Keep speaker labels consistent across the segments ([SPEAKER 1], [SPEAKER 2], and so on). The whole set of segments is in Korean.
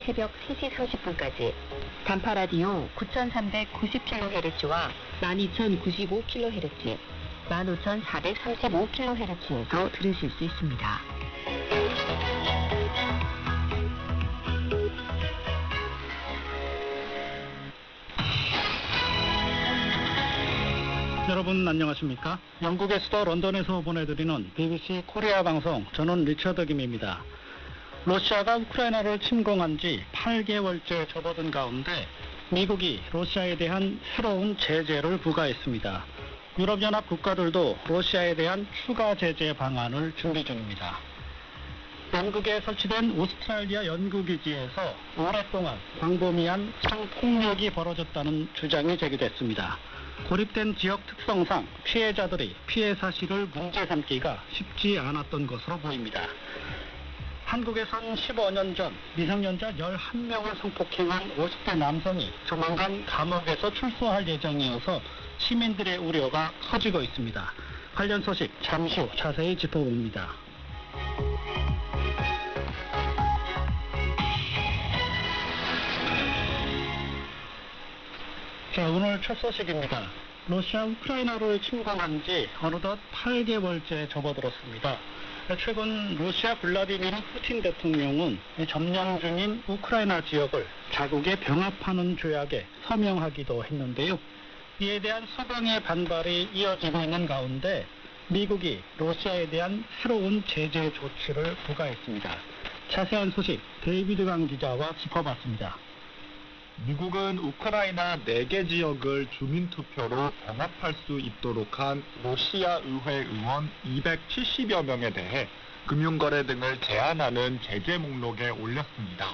[SPEAKER 1] 새벽 3시 30분까지 단파 라디오 9390kHz와 12095kHz, 15435kHz에서 들으실 수 있습니다.
[SPEAKER 2] 여러분 안녕하십니까? 영국의 수도 런던에서 보내드리는 BBC 코리아 방송, 저는 리처드 김입니다. 러시아가 우크라이나를 침공한 지 8개월째 접어든 가운데 미국이 러시아에 대한 새로운 제재를 부과했습니다. 유럽연합 국가들도 러시아에 대한 추가 제재 방안을 준비 중입니다. 영국에 설치된 오스트랄리아 연구기지에서 오랫동안 광범위한 상폭력이 벌어졌다는 주장이 제기됐습니다. 고립된 지역 특성상 피해자들이 피해 사실을 문제 삼기가 쉽지 않았던 것으로 보입니다. 한국에선 15년 전 미성년자 11명을 성폭행한 50대 남성이 조만간 감옥에서 출소할 예정이어서 시민들의 우려가 커지고 있습니다. 관련 소식 잠시 후 자세히 짚어봅니다. 자, 오늘 첫 소식입니다. 러시아 우크라이나를 침공한 지 어느덧 8개월째 접어들었습니다. 최근 러시아 블라디미르 푸틴 대통령은 점령 중인 우크라이나 지역을 자국에 병합하는 조약에 서명하기도 했는데요. 이에 대한 서방의 반발이 이어지고 있는 가운데 미국이 러시아에 대한 새로운 제재 조치를 부과했습니다. 자세한 소식 데이비드 강 기자와 짚어봤습니다.
[SPEAKER 3] 미국은 우크라이나 4개 지역을 주민투표로 병합할 수 있도록 한 러시아 의회 의원 270여 명에 대해 금융거래 등을 제한하는 제재 목록에 올렸습니다.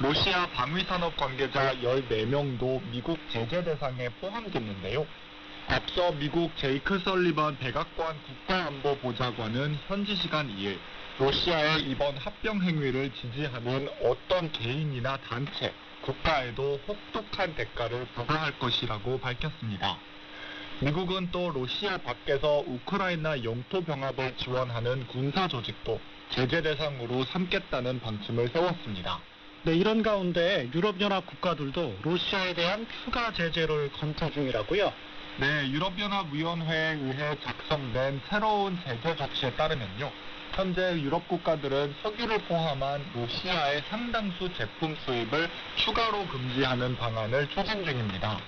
[SPEAKER 3] 러시아 방위산업 관계자 14명도 미국 제재 대상에 포함됐는데요. 앞서 미국 제이크 설리번 백악관 국가안보보좌관은 현지 시간 2일 러시아의 이번 합병 행위를 지지하는 어떤 개인이나 단체, 국가에도 혹독한 대가를 부과할 것이라고 밝혔습니다. 미국은 또 러시아 밖에서 우크라이나 영토 병합을 지원하는 군사 조직도 제재 대상으로 삼겠다는 방침을 세웠습니다.
[SPEAKER 2] 네, 이런 가운데 유럽연합 국가들도 러시아에 대한 추가 제재를 검토 중이라고요?
[SPEAKER 3] 네, 유럽연합위원회에 의해 작성된 새로운 제재 조치에 따르면요. 현재 유럽 국가들은 석유를 포함한 러시아의 상당수 제품 수입을 추가로 금지하는 방안을 추진 중입니다.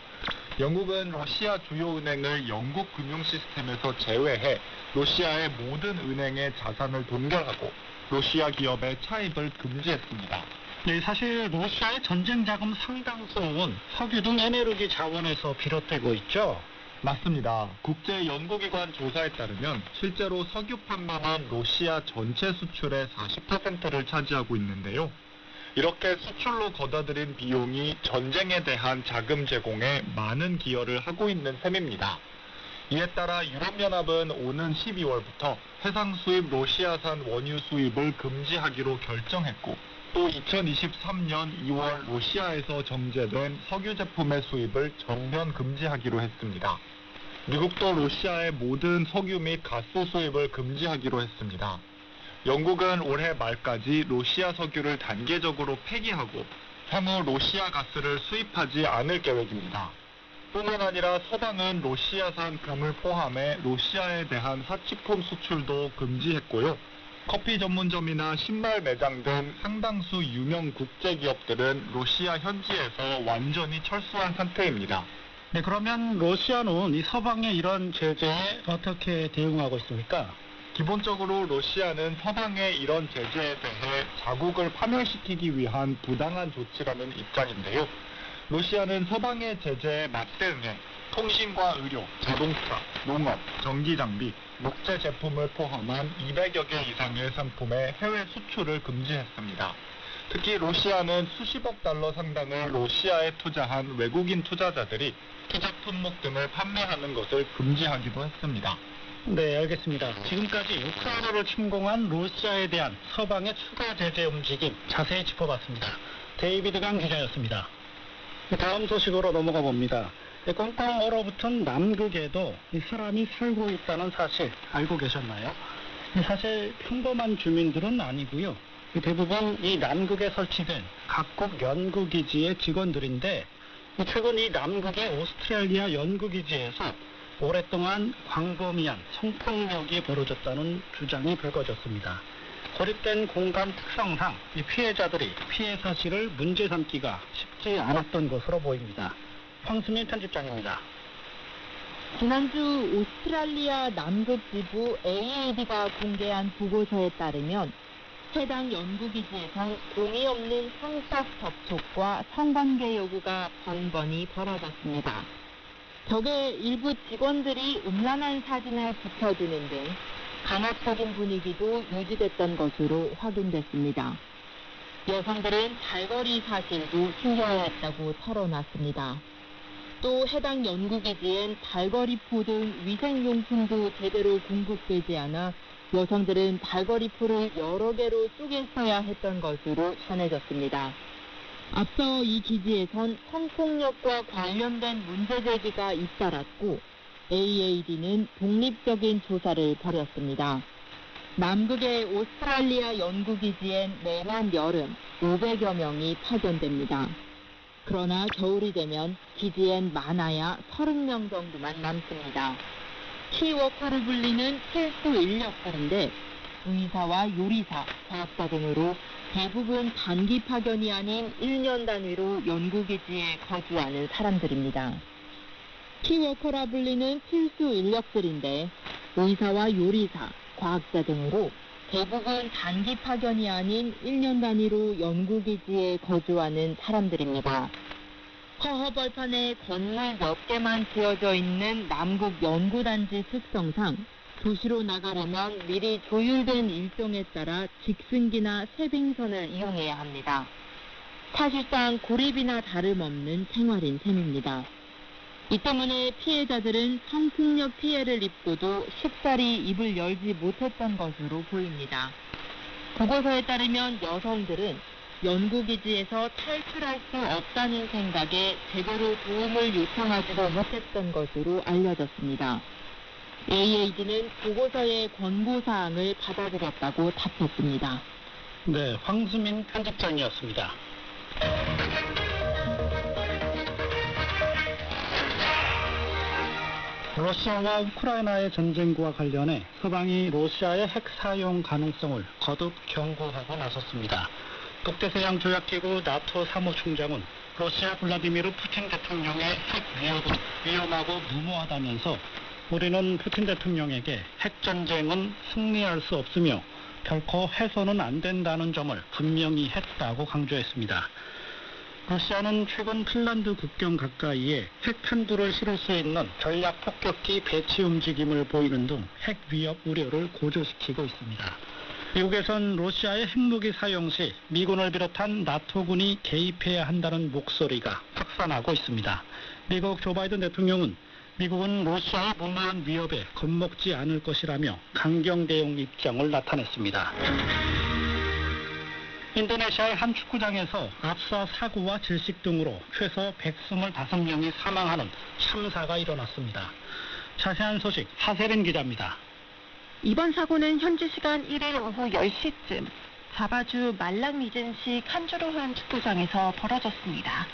[SPEAKER 3] 영국은 러시아 주요 은행을 영국 금융 시스템에서 제외해 러시아의 모든 은행의 자산을 동결하고 러시아 기업의 차입을 금지했습니다.
[SPEAKER 2] 네, 사실 러시아의 전쟁 자금 상당수는 석유 등 에너지 자원에서 비롯되고 있죠.
[SPEAKER 3] 맞습니다. 국제연구기관 조사에 따르면 실제로 석유 판매는 러시아 전체 수출의 40%를 차지하고 있는데요. 이렇게 수출로 걷어들인 비용이 전쟁에 대한 자금 제공에 많은 기여를 하고 있는 셈입니다. 이에 따라 유럽연합은 오는 12월부터 해상 수입 러시아산 원유 수입을 금지하기로 결정했고, 또 2023년 2월 러시아에서 정제된 석유 제품의 수입을 전면 금지하기로 했습니다. 미국도 러시아의 모든 석유 및 가스 수입을 금지하기로 했습니다. 영국은 올해 말까지 러시아 석유를 단계적으로 폐기하고 향후 러시아 가스를 수입하지 않을 계획입니다. 뿐만 아니라 서방은 러시아산 금을 포함해 러시아에 대한 사치품 수출도 금지했고요. 커피 전문점이나 신발 매장 등 상당수 유명 국제기업들은 러시아 현지에서 완전히 철수한 상태입니다.
[SPEAKER 2] 네, 그러면 러시아는 이 서방의 이런 제재에 어떻게 대응하고 있습니까?
[SPEAKER 3] 기본적으로 러시아는 서방의 이런 제재에 대해 자국을 파멸시키기 위한 부당한 조치라는 입장인데요. 러시아는 서방의 제재에 맞대응해 통신과 의료, 자동차, 농업, 전기장비, 목재 제품을 포함한 200여 개 이상의 상품의 해외 수출을 금지했습니다. 특히 러시아는 수십억 달러 상당을 러시아에 투자한 외국인 투자자들이 투자 품목 등을 판매하는 것을 금지하기도 했습니다.
[SPEAKER 2] 네, 알겠습니다. 지금까지 우크라이나를 침공한 러시아에 대한 서방의 추가 제재 움직임 자세히 짚어봤습니다. 데이비드 강 기자였습니다. 다음 소식으로 넘어가 봅니다. 꽁꽁 얼어붙은 남극에도 사람이 살고 있다는 사실 알고 계셨나요? 사실 평범한 주민들은 아니고요. 대부분 이 남극에 설치된 각국 연구기지의 직원들인데 최근 이 남극의 오스트레일리아 연구기지에서 오랫동안 광범위한 성폭력이 벌어졌다는 주장이 불거졌습니다. 고립된 공간 특성상 이 피해자들이 피해 사실을 문제 삼기가 쉽지 않았던 것으로 보입니다. 황수민 편집장입니다.
[SPEAKER 4] 지난주 오스트랄리아 남극 지부 AAD가 공개한 보고서에 따르면 해당 연구기지에선 동의 없는 성적 접촉과 성관계 요구가 번번이 벌어졌습니다. 덕에 일부 직원들이 음란한 사진을 붙여주는 등 강압적인 분위기도 유지됐던 것으로 확인됐습니다. 여성들은 발걸이 사실도 숨겨왔다고 털어놨습니다. 또 해당 연구기지엔 발걸이포 등 위생용품도 제대로 공급되지 않아 여성들은 발걸이포를 여러 개로 쪼개 써야 했던 것으로 전해졌습니다. 앞서 이 기지에선 성폭력과 관련된 문제 제기가 잇따랐고 AAD는 독립적인 조사를 벌였습니다. 남극의 오스트랄리아 연구기지엔 매년 여름 500여 명이 파견됩니다. 그러나 겨울이 되면 기지엔 많아야 30명 정도만 남습니다. 키워커를 불리는 필수 인력들인데 의사와 요리사, 과학자 등으로 대부분 단기 파견이 아닌 1년 단위로 연구기지에 거주하는 사람들입니다. 키워커라 불리는 필수 인력들인데 의사와 요리사, 과학자 등으로 대부분 단기 파견이 아닌 1년 단위로 연구기지에 거주하는 사람들입니다. 허허벌판에 건물 몇 개만 지어져 있는 남극 연구단지 특성상 도시로 나가려면 미리 조율된 일정에 따라 직승기나 세빙선을 이용해야 합니다. 사실상 고립이나 다름없는 생활인 셈입니다. 이 때문에 피해자들은 성폭력 피해를 입고도 쉽사리 입을 열지 못했던 것으로 보입니다. 보고서에 따르면 여성들은 연구기지에서 탈출할 수 없다는 생각에 제대로 도움을 요청하지도 못했던 것으로 알려졌습니다. AAD는 보고서의 권고사항을 받아들였다고 답했습니다.
[SPEAKER 2] 네, 황수민 편집장이었습니다. 러시아와 우크라이나의 전쟁과 관련해 서방이 러시아의 핵 사용 가능성을 거듭 경고하고 나섰습니다. 북대서양 조약기구 나토 사무총장은 러시아 블라디미르 푸틴 대통령의 핵 위협은 위험하고 무모하다면서 우리는 푸틴 대통령에게 핵전쟁은 승리할 수 없으며 결코 해서는 안 된다는 점을 분명히 했다고 강조했습니다. 러시아는 최근 핀란드 국경 가까이에 핵 탄두를 실을 수 있는 전략 폭격기 배치 움직임을 보이는 등 핵 위협 우려를 고조시키고 있습니다. 미국에선 러시아의 핵무기 사용 시 미군을 비롯한 나토군이 개입해야 한다는 목소리가 확산하고 있습니다. 미국 조 바이든 대통령은 미국은 러시아의 무모한 위협에 겁먹지 않을 것이라며 강경 대응 입장을 나타냈습니다. 인도네시아의 한 축구장에서 압사 사고와 질식 등으로 최소 125명이 사망하는 참사가 일어났습니다. 자세한 소식 하세린 기자입니다.
[SPEAKER 1] 이번 사고는 현지 시간 1일 오후 10시쯤 자바주 말랑리젠시 칸주루한 축구장에서 벌어졌습니다.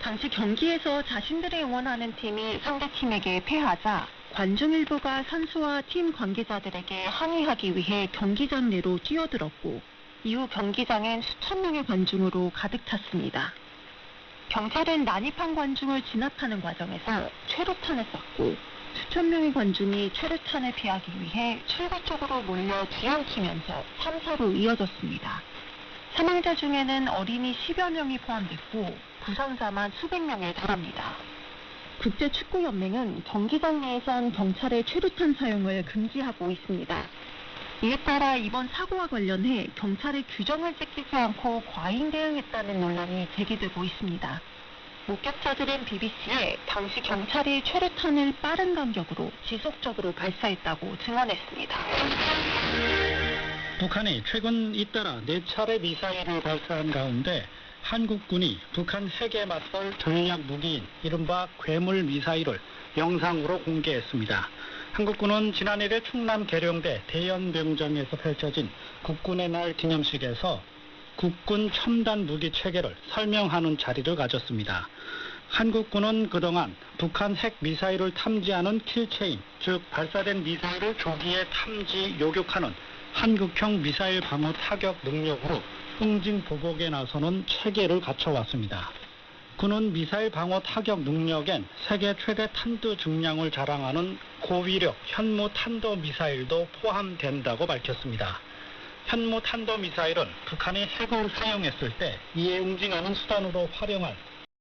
[SPEAKER 1] 당시 경기에서 자신들이 응원하는 팀이 상대팀에게 패하자 관중 일부가 선수와 팀 관계자들에게 항의하기 위해 경기장 내로 뛰어들었고 이후 경기장엔 수천 명의 관중으로 가득 찼습니다. 경찰은 난입한 관중을 진압하는 과정에서 최루탄을 쐈고 수천 명의 관중이 최루탄을 피하기 위해 출구 쪽으로 몰려 뒤엉키면서 참사로 이어졌습니다. 사망자 중에는 어린이 10여 명이 포함됐고 부상자만 수백 명에 달합니다. 국제축구연맹은 경기장 내에선 경찰의 최루탄 사용을 금지하고 있습니다. 이에 따라 이번 사고와 관련해 경찰의 규정을 지키지 않고 과잉 대응했다는 논란이 제기되고 있습니다. 목격자들은 BBC에 당시 경찰이 최루탄을 빠른 간격으로 지속적으로 발사했다고 증언했습니다.
[SPEAKER 2] 북한이 최근 잇따라 4차례 미사일을 발사한 가운데 한국군이 북한 핵에 맞설 전략 무기인 이른바 괴물 미사일을 영상으로 공개했습니다. 한국군은 지난 1일 충남 계룡대 대연병장에서 펼쳐진 국군의 날 기념식에서 국군 첨단 무기 체계를 설명하는 자리를 가졌습니다. 한국군은 그동안 북한 핵 미사일을 탐지하는 킬체인, 즉 발사된 미사일을 조기에 탐지, 요격하는 한국형 미사일 방어 타격 능력으로 응징 보복에 나서는 체계를 갖춰왔습니다. 군은 미사일 방어 타격 능력엔 세계 최대 탄두 증량을 자랑하는 고위력 현무 탄도 미사일도 포함된다고 밝혔습니다. 현무 탄도 미사일은 북한이 핵을 사용했을 때 이에 응징하는 수단으로 활용할